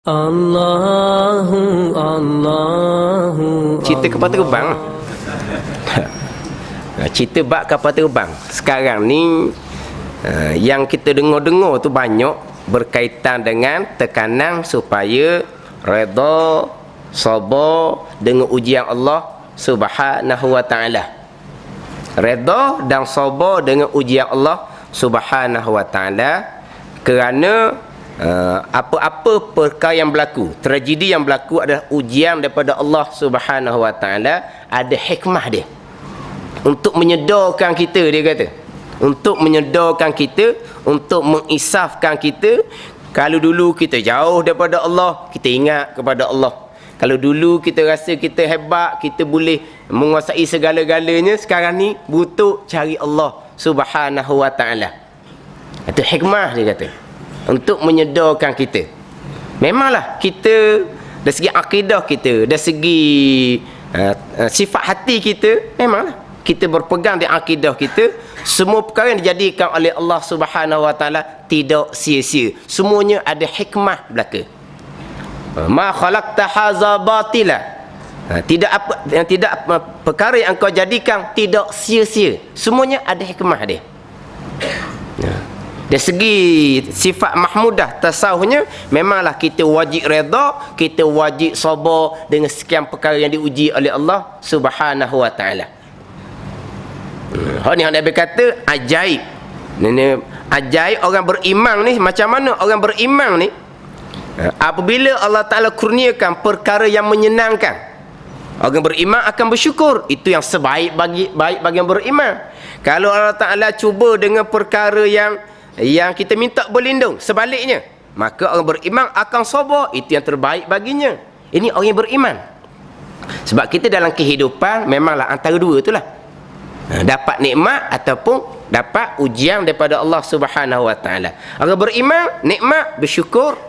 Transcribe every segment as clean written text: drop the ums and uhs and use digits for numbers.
Allahu Allahu. Cerita kapal terbang. Cerita bab kapal terbang. Sekarang ni yang kita dengar-dengar tu banyak berkaitan dengan tekanan supaya redha, sabar dengan ujian Allah Subhanahu wa taala. Redha dan sabar dengan ujian Allah Subhanahu wa taala kerana apa-apa perkara yang berlaku, tragedi yang berlaku adalah ujian daripada Allah Subhanahu wa taala, ada hikmah dia. Untuk menyedarkan kita, dia kata. Untuk menyedarkan kita, untuk mengisafkan kita. Kalau dulu kita jauh daripada Allah, kita ingat kepada Allah. Kalau dulu kita rasa kita hebat, kita boleh menguasai segala-galanya, sekarang ni butuh cari Allah Subhanahu wa taala. Itu hikmah, dia kata. Untuk menyedarkan kita. Memanglah kita dari segi akidah kita, dari segi sifat hati kita, memanglah kita berpegang di akidah kita, semua perkara yang dijadikan oleh Allah Subhanahu wa taala tidak sia-sia. Semuanya ada hikmah belaka. Ma khalaqta hadza batila. Tidak perkara yang engkau jadikan tidak sia-sia. Semuanya ada hikmah dia. Dari segi sifat mahmudah tasawufnya, memanglah kita wajib redha, kita wajib sabar dengan sekian perkara yang diuji oleh Allah Subhanahu wa taala. Ni Nabi kata ajaib. Ini ajaib orang beriman ni. Macam mana orang beriman ni? Apabila Allah Taala kurniakan perkara yang menyenangkan, orang beriman akan bersyukur. Itu yang baik bagi yang beriman. Kalau Allah Taala cuba dengan perkara yang kita minta berlindung, sebaliknya, maka orang beriman akan sabar. Itu yang terbaik baginya. Ini orang yang beriman. Sebab kita dalam kehidupan memanglah antara dua itulah, dapat nikmat ataupun dapat ujian daripada Allah Subhanahu wa taala. Orang beriman, nikmat bersyukur,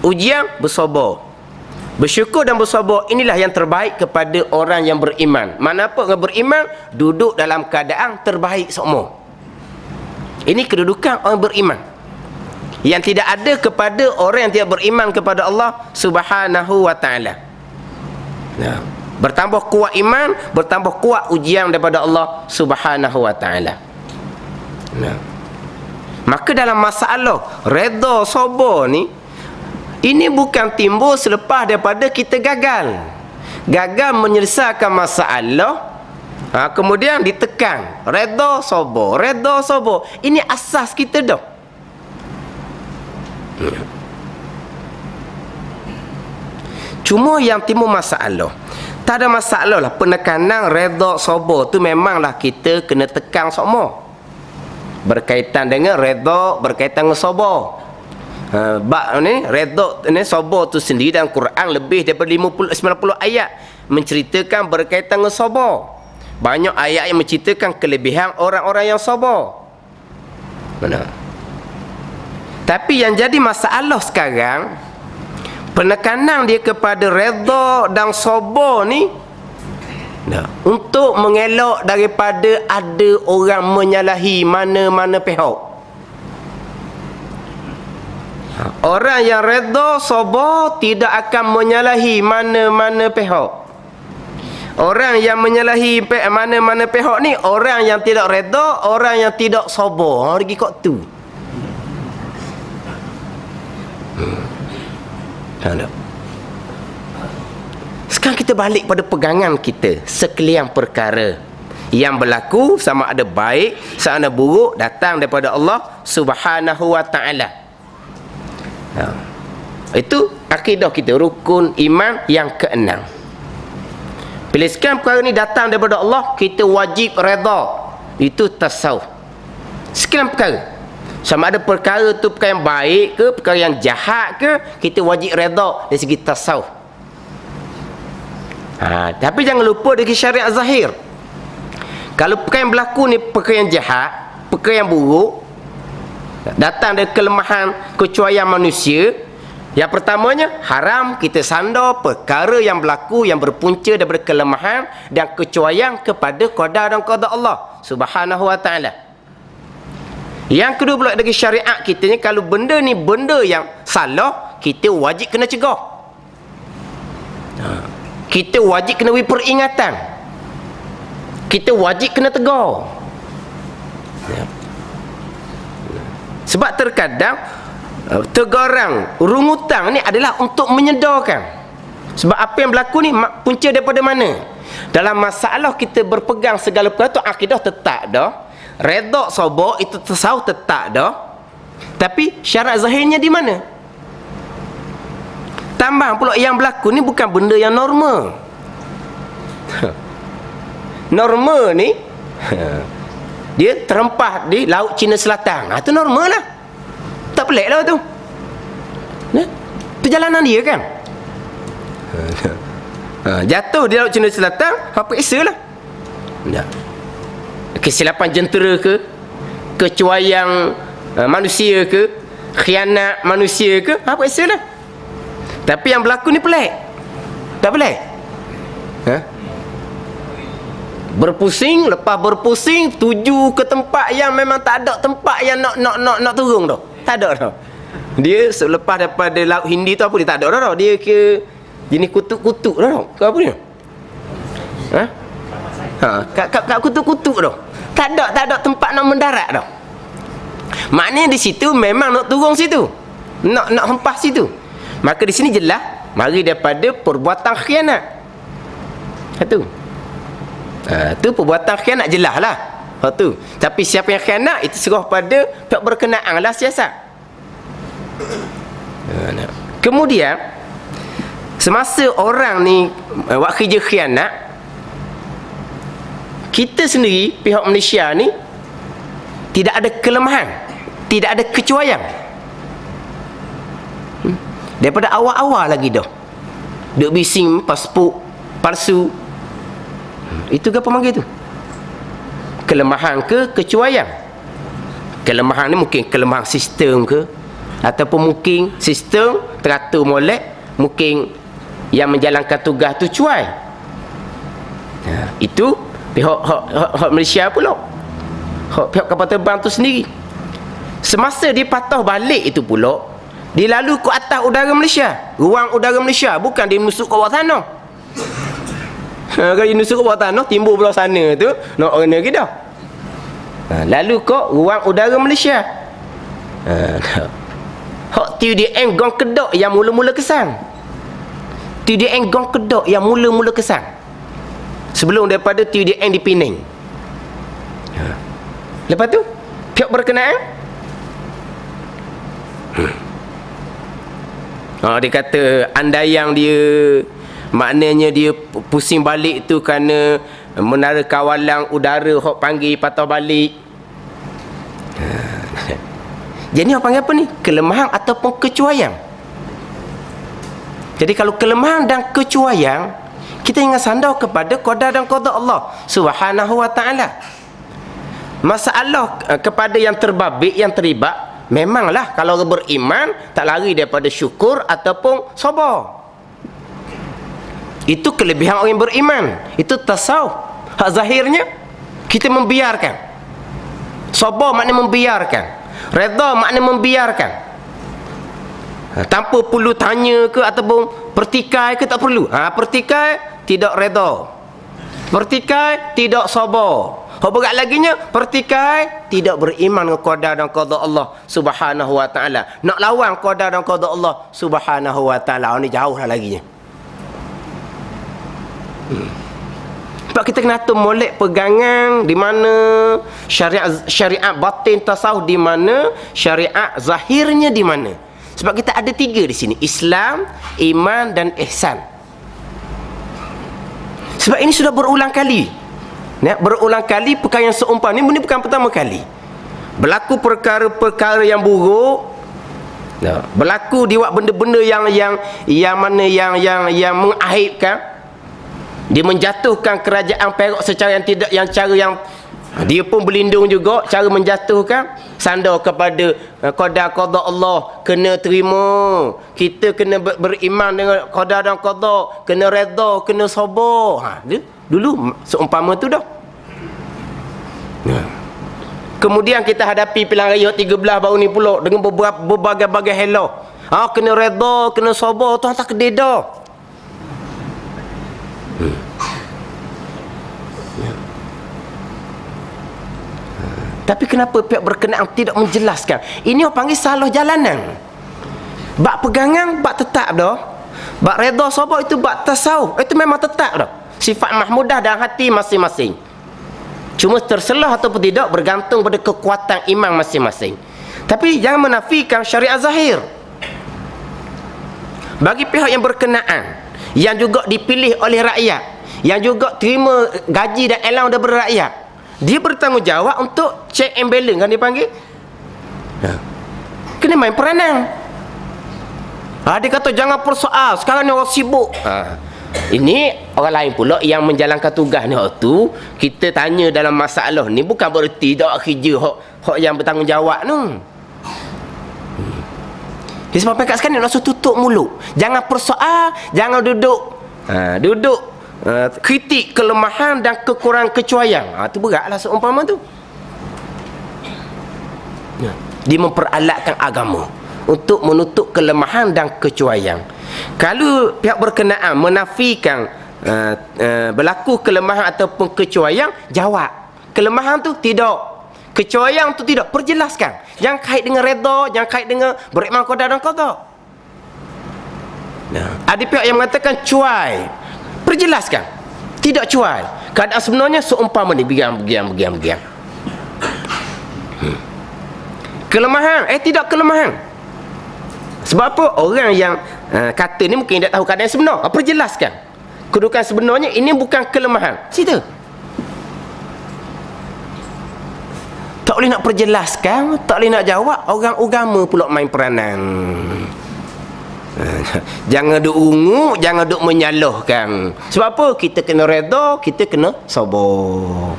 ujian bersabar. Bersyukur dan bersabar, inilah yang terbaik kepada orang yang beriman. Mana apa orang beriman duduk dalam keadaan terbaik semua. Ini kedudukan orang beriman yang tidak ada kepada orang yang tidak beriman kepada Allah Subhanahu wa taala. Bertambah kuat iman, bertambah kuat ujian daripada Allah Subhanahu wa taala. Maka dalam masalah redha sabar ni, ini bukan timbul selepas daripada kita gagal menyelesaikan masalah, kemudian ditekan redha sabar. Ini asas kita dah. Cuma yang timbul masalah, tak ada masalah lah. Penekanan redha sabar tu memanglah kita kena tekan semua. Berkaitan dengan redha, berkaitan dengan sabar. Bab ni redha ni sabar tu sendiri dalam Quran lebih daripada 90 ayat menceritakan berkaitan dengan sabar. Banyak ayat yang menceritakan kelebihan orang-orang yang sabar. Mana? Tapi yang jadi masalah sekarang, penekanan dia kepada redha dan sabar ni, untuk mengelak daripada ada orang menyalahi mana-mana pihak. Orang yang redha sabar tidak akan menyalahi mana-mana pihak. Orang yang menyalahi mana-mana pihak ni orang yang tidak redha, orang yang tidak sabar. Lagi kat tu. Sekarang kita balik pada pegangan kita, sekalian perkara yang berlaku, sama ada baik, sama ada buruk, datang daripada Allah Subhanahu wa taala. Itu akidah kita, rukun iman yang keenam. Bila sekian perkara ni datang daripada Allah, kita wajib redha. Itu tasawuf. Sekian perkara, sama ada perkara tu perkara yang baik ke, perkara yang jahat ke, kita wajib redha dari segi tasawuf. Tapi jangan lupa dari syariat zahir. Kalau perkara yang berlaku ni perkara yang jahat, perkara yang buruk, datang dari kelemahan, kecuaian manusia, yang pertamanya, haram kita sandar perkara yang berlaku yang berpunca daripada kelemahan dan kecuaian kepada qada dan qada Allah Subhanahu wa taala. Yang kedua pula dari syariat kita ni, kalau benda ni benda yang salah, kita wajib kena cegah. Kita wajib kena beri peringatan. Kita wajib kena tegur. Sebab terkadang teguran, rungutan ni adalah untuk menyedarkan. Sebab apa yang berlaku ni punca daripada mana? Dalam masalah kita berpegang segala perkara tu, akidah tetap dah, redha sabar itu tasawuf tetap dah, tapi syarat zahirnya di mana? Tambah pula yang berlaku ni bukan benda yang normal. Normal ni dia terempah di Laut Cina Selatan. Itu normal lah. Tak pelik lah tu. Perjalanan dia kan. Jatuh di Laut Cina Selatan, apa isa lah. Kesilapan jentera ke, kecuaian manusia ke, khianat manusia ke, apa isa lah. Tapi yang berlaku ni pelik. Tak pelik? Berpusing, lepas berpusing tuju ke tempat yang memang tak ada tempat yang nak turun dah. Tak ada dah. Dia selepas daripada Laut Hindi tu apa dia tak ada dah. Dia ke jenis kutuk-kutuk dah. Ke apa dia? Kat kutuk-kutuk dah. Tak ada tempat nak mendarat dah. Maknanya di situ memang nak turun situ. Nak hempas situ. Maka di sini jelas mari daripada perbuatan khianat. Satu. Tu perbuatan khianat jelas lah. Tu. Tapi siapa yang khianat itu serah pada pihak berkenaan lah siasat. Kemudian semasa orang ni buat kerja khianat, kita sendiri pihak Malaysia ni tidak ada kelemahan, tidak ada kecuaian. Daripada awal-awal lagi dah duk bising pasport palsu. Itu ke apa panggil tu? Kelemahan ke kecuaian? Kelemahan ni mungkin kelemahan sistem ke, ataupun mungkin sistem teratur molek, mungkin yang menjalankan tugas tu cuai. Itu pihak Malaysia pula, pihak kapal terbang tu sendiri. Semasa dia patah balik itu pula, dia lalu ke atas udara Malaysia, ruang udara Malaysia, bukan dia menusuk ke bawah tanah. Kalau dia menusuk ke bawah tanah, timbul belah sana tu nak kena kita. Lalu ke ruang udara Malaysia. Hak TUDM gong kedok yang mula-mula kesan. TUDM gong kedok yang mula-mula kesan. Sebelum daripada TUDM di Penang. Lepas tu pihak berkenaan dia kata andaian dia, maknanya dia pusing balik tu kerana menara kawalan udara hok panggil patah balik. Jadi orang panggil apa ni? Kelemahan ataupun kecuaian. Jadi kalau kelemahan dan kecuaian, kita ingat sandar kepada qada dan qada Allah Subhanahu wa ta'ala. Masalah kepada yang terbabit, yang terlibat, memanglah kalau beriman tak lari daripada syukur ataupun sabar. Itu kelebihan orang yang beriman. Itu tasawuf. Hak zahirnya kita membiarkan. Sabar maknanya membiarkan. Redha maknanya membiarkan. Tanpa perlu tanya ke ataupun pertikai ke, tak perlu. Pertikai tidak redha. Pertikai tidak sabar. Hak berat laginya pertikai tidak beriman dengan qada dan qada Allah Subhanahu wa ta'ala. Nak lawan qada dan qada Allah Subhanahu wa ta'ala, ni jauh lah laginya. Sebab kita kena atur molek pegangan di mana syariat batin tasawuf, di mana syariat zahirnya di mana. Sebab kita ada tiga di sini, Islam, iman dan ihsan. Sebab ini sudah berulang kali. Berulang kali perkara yang seumpama ni, ini bukan pertama kali. Berlaku perkara-perkara yang buruk. Berlaku dia buat benda-benda yang mengaibkan. Dia menjatuhkan kerajaan Perak secara yang tidak, yang cara yang dia pun berlindung juga, cara menjatuhkan sandar kepada qada Allah, kena terima. Kita kena beriman dengan qada dan qada, kena redha, kena sabar. Dulu seumpama tu dah. Kemudian kita hadapi pilihan raya 13 baru ni pula dengan berbagai-bagai hello. Kena redha, kena sabar, Tuhan tak kedai dah. Tapi kenapa pihak berkenaan tidak menjelaskan? Ini orang panggil salah jalanan. Bak pegangan, bak tetap dah. Bak redha sabar itu bak tasawuf. Itu memang tetap dah. Sifat mahmudah dalam hati masing-masing. Cuma terselah ataupun tidak bergantung pada kekuatan iman masing-masing. Tapi jangan menafikan syariat zahir. Bagi pihak yang berkenaan, yang juga dipilih oleh rakyat, yang juga terima gaji dan elang daripada rakyat, dia bertanggungjawab untuk check and balance, kan dia panggil. Kena main peranan. Dia kata jangan persoal, sekarang ni orang sibuk. Ini orang lain pula yang menjalankan tugas ni. Tu kita tanya dalam masalah ni bukan bererti tak kerja hak yang bertanggungjawab tu. Sebab kat sekarang ni nak tutup mulut. Jangan persoal, jangan duduk kritik kelemahan dan kekurangan kecuaian. Tu beratlah seumpama tu. Dia memperalatkan agama untuk menutup kelemahan dan kecuaian. Kalau pihak berkenaan menafikan berlaku kelemahan ataupun kecuaian, jawab. Kelemahan tu tidak. Kecuaian tu tidak. Perjelaskan. Jangan kait dengan redha, jangan kait dengan beriman qada dan qada. Ada pihak yang mengatakan cuai. Perjelaskan. Tidak cuai. Keadaan sebenarnya seumpama ni begam. Kelemahan, tidak kelemahan. Sebab apa? Orang yang kata ni mungkin tidak tahu keadaan sebenar. Perjelaskan. Kedudukan sebenarnya ini bukan kelemahan. Cerita. Tak boleh nak perjelaskan, tak boleh nak jawab, orang agama pula main peranan. Jangan duk ungu, jangan duk menyalahkan. Sebab apa? Kita kena redha, kita kena sabar.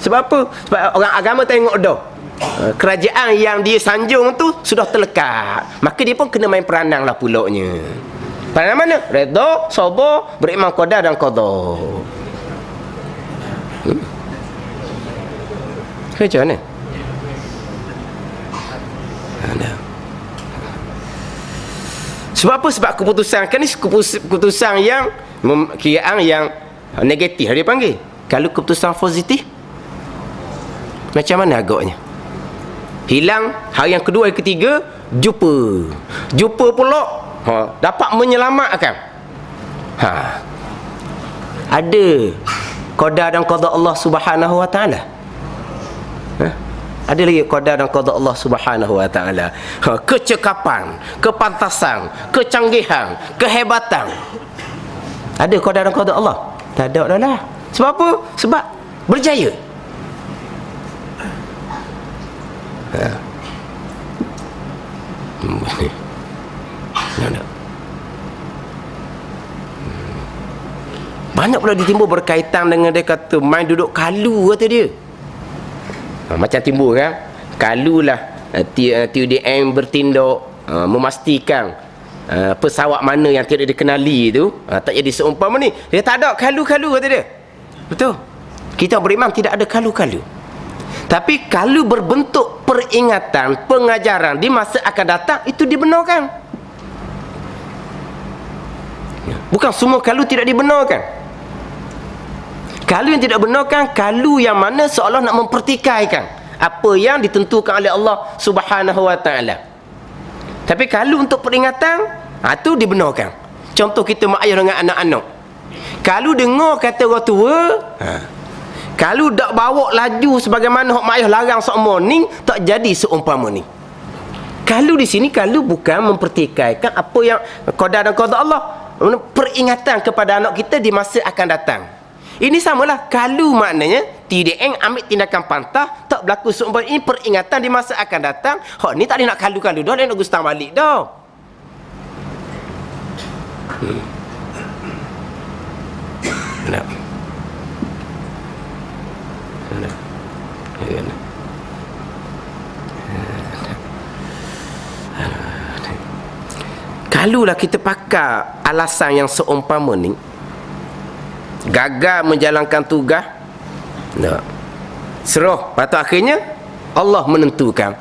Sebab apa? Sebab orang agama tengok dah. Kerajaan yang dia sanjung tu sudah terlekat. Maka dia pun kena main peranan lah pulaknya. Peranan mana? Redha, sabar, beriman qada dan qada. Macam mana? Sebab apa? Sebab keputusan kan ni keputusan yang kiraan yang negatif dia panggil. Kalau keputusan positif, macam mana agaknya? Hilang hari yang kedua, hari ketiga, jumpa pula dapat menyelamatkan. Ada qada dan qada Allah Subhanahu wa taala. Ada lagi qada dan qada Allah Subhanahu wa taala. Kecekapan, kepantasan, kecanggihan, kehebatan. Ada qada dan qada Allah? Tak ada dah lah. Sebab apa? Sebab berjaya. Banyak pula ditimbul berkaitan dengan dia kata main duduk kalu kata dia. Macam timbul kan, kalulah TUDM bertindak memastikan pesawat mana yang tidak dikenali tu tak jadi seumpama ni. Dia tak ada kalu-kalu kata dia. Betul. Kita beriman tidak ada kalu-kalu. Tapi kalau berbentuk peringatan, pengajaran di masa akan datang, itu dibenarkan. Bukan semua kalu tidak dibenarkan. Kalu yang tidak benarkan, kalu yang mana seolah nak mempertikaikan apa yang ditentukan oleh Allah Subhanahu wa taala. Tapi kalu untuk peringatan, itu dibenarkan. Contoh kita mak ayah dengan anak-anak. Kalau dengar kata orang tua, kalau tak bawa laju sebagaimana hok mak ayah larang seumpama ni, tak jadi seumpama ni. Kalau di sini kalau bukan mempertikaikan apa yang qada dan qada Allah, peringatan kepada anak kita di masa akan datang. Ini samalah kalau maknanya TDN ambil tindakan pantah, tak berlaku seumpama ini peringatan di masa akan datang. Hok ni tak ada nak kalu-kalu dah, dia nak gustang balik dah. Nak. Kalulah kita pakai alasan yang seumpama ni, gagal menjalankan tugas, tak serah, patut akhirnya Allah menentukan.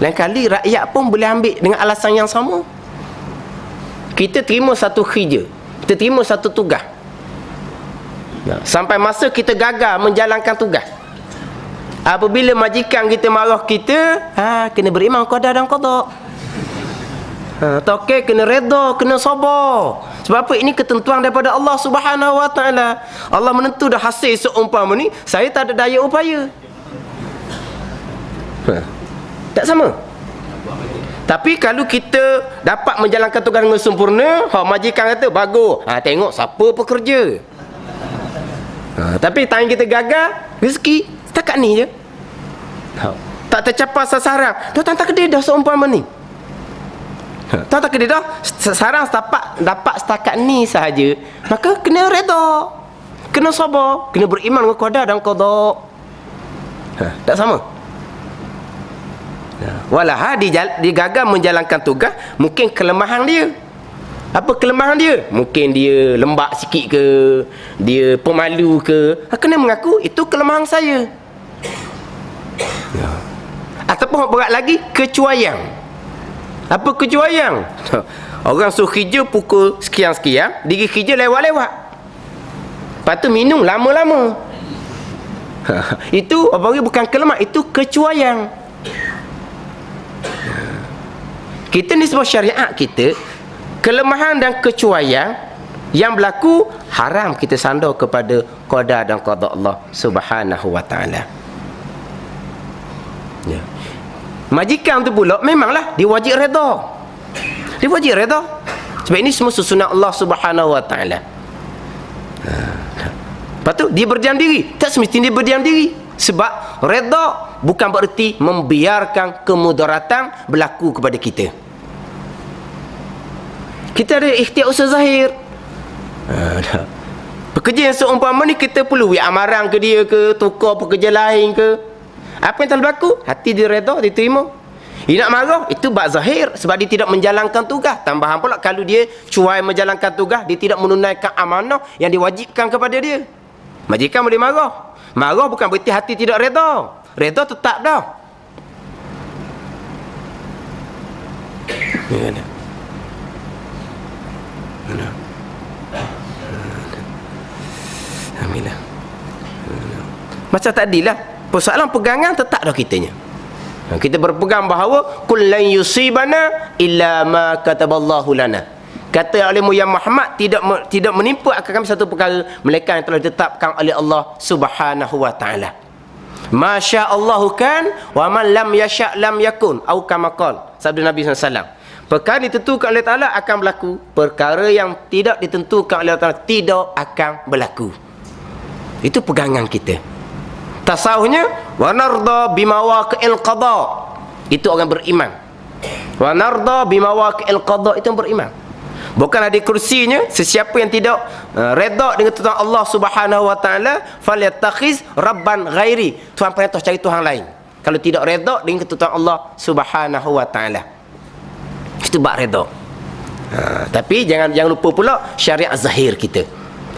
Lain kali rakyat pun boleh ambil dengan alasan yang sama. Kita terima satu kerja, kita terima satu tugas, sampai masa kita gagal menjalankan tugas. Apabila majikan kita marah kita, kena beriman qada dan qada. Okey, kena redha, kena sabar. Sebab apa? Ini ketentuan daripada Allah Subhanahu Wa Taala. Allah menentu dah hasil seumpama ni, saya tak ada daya upaya. Tak sama. Tapi kalau kita dapat menjalankan tugas dengan sempurna, majikan kata bagus, tengok siapa pekerja. Tapi time kita gagal, rezeki setakat ni je, tak tercapai sasaran, dah tak kedai dah seumpama ni. Tak kedai dah, sasaran dapat setakat ni sahaja. Maka kena redha, kena sabar, kena beriman dengan qada dan qada. Tak sama. Walah dia gagal menjalankan tugas, mungkin kelemahan dia. Apa kelemahan dia? Mungkin dia lembab sikit ke, dia pemalu ke. Kena mengaku itu kelemahan saya. Ataupun berat lagi, kecuaian. Apa kecuaian? Orang suruh kerja pukul sekian-sekian, dia kerja lewat-lewat. Lepas tu minum lama-lama. Itu apa bukan kelemahan, itu kecuaian. Kita ni sebab syariat kita, kelemahan dan kecuaian yang berlaku haram kita sandar kepada qada dan qada Allah Subhanahu Wa Taala. Ya. Majikan tu pula memanglah dia wajib redha. Dia wajib redha. Sebab ini semua susunan Allah Subhanahu Wa Taala. Lepas tu dia berdiam diri. Tak semestinya dia berdiam diri. Sebab redha bukan bererti membiarkan kemudaratan berlaku kepada kita. Kita ada ikhtiar usaha zahir. Pekerja yang seumpama ni kita perlu amaran ke dia ke, tukar pekerja lain ke. Apa yang telah berlaku? Hati dia redha, diterima. Dia nak marah, itu bab zahir sebab dia tidak menjalankan tugas. Tambahan pula kalau dia cuai menjalankan tugas, dia tidak menunaikan amanah yang diwajibkan kepada dia. Majikan boleh marah. Marah bukan berarti hati tidak redha. Redha tetap dah. Alhamdulillah. Macam tadilah, persoalan pegangan tetap dah kitanya. Kita berpegang bahawa kul lan yusibana illa ma kataballahu lana. Kata oleh Muhammad Muhammad, tidak menimpa akan kami satu perkara melainkan yang telah ditetapkan oleh Allah Subhanahu Wa Taala. Masya Allahu kan wa man lam yasha lam yakun, atau kama qala sabda Nabi SAW. Perkara ditentukan oleh Taala akan berlaku, perkara yang tidak ditentukan oleh Taala tidak akan berlaku. Itu pegangan kita. Tasawufnya wa narda bimawaqi'il qada, itu orang beriman. Wa narda bimawaqi'il qada, itu orang beriman. Bukan ada kursinya, sesiapa yang tidak redha dengan Tuhan Allah Subhanahu Wa Taala falyattakhiz rabban ghairi, Tuhan perintah cari Tuhan lain. Kalau tidak redha dengan Tuhan Allah Subhanahu Wa Taala, itu bab redha. Tapi jangan lupa pula syariat zahir kita.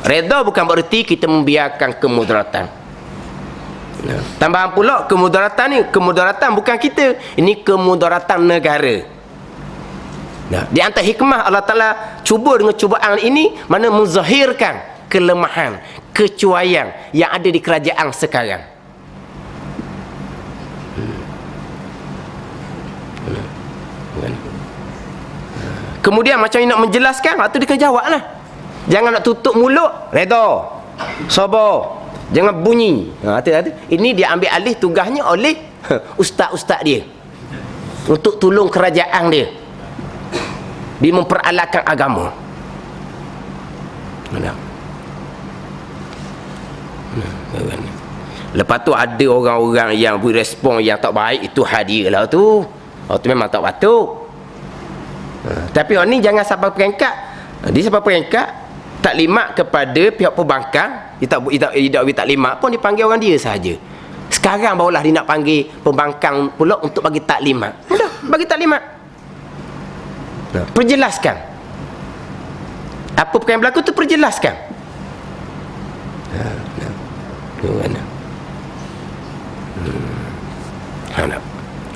Redha bukan bererti kita membiarkan kemudaratan. Tambahan pula kemudaratan ni, kemudaratan bukan kita, ini kemudaratan negara. Di antara hikmah Allah Ta'ala cuba dengan cubaan ini, mana menzahirkan kelemahan, kecuaian yang ada di kerajaan sekarang. Kemudian macam ni nak menjelaskan, waktu dia kena jawab lah. Jangan nak tutup mulut, redha, sabar, jangan bunyi. Ini dia ambil alih tugasnya oleh ustaz-ustaz dia untuk tolong kerajaan dia. Dia memperalatkan agama. Lepas tu ada orang-orang yang beri respon yang tak baik, itu hadir lah tu. Tu memang tak patut. Tapi orang ni jangan sampai peringkat. Dia sampai peringkat taklimat kepada pihak pembangkang. Dia tak taklimat pun, dipanggil orang dia sahaja. Sekarang barulah dia nak panggil pembangkang pula untuk bagi taklimat. Mudah, bagi taklimat. Perjelaskan apa perkara yang berlaku tu, perjelaskan.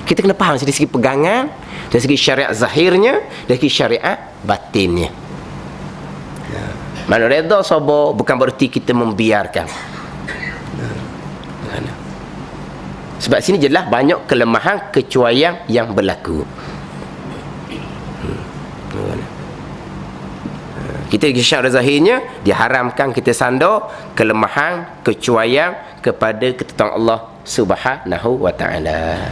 Kita kena faham dari segi pegangan, dari segi syariat zahirnya, dari segi syariat batinnya. Mana redha sabar bukan berarti kita membiarkan. Sebab sini jelas banyak kelemahan kecuaian yang berlaku. Kita syariat zahirnya diharamkan kita sandar kelemahan kecuaian kepada ketetapan Allah Subhanahu wa taala.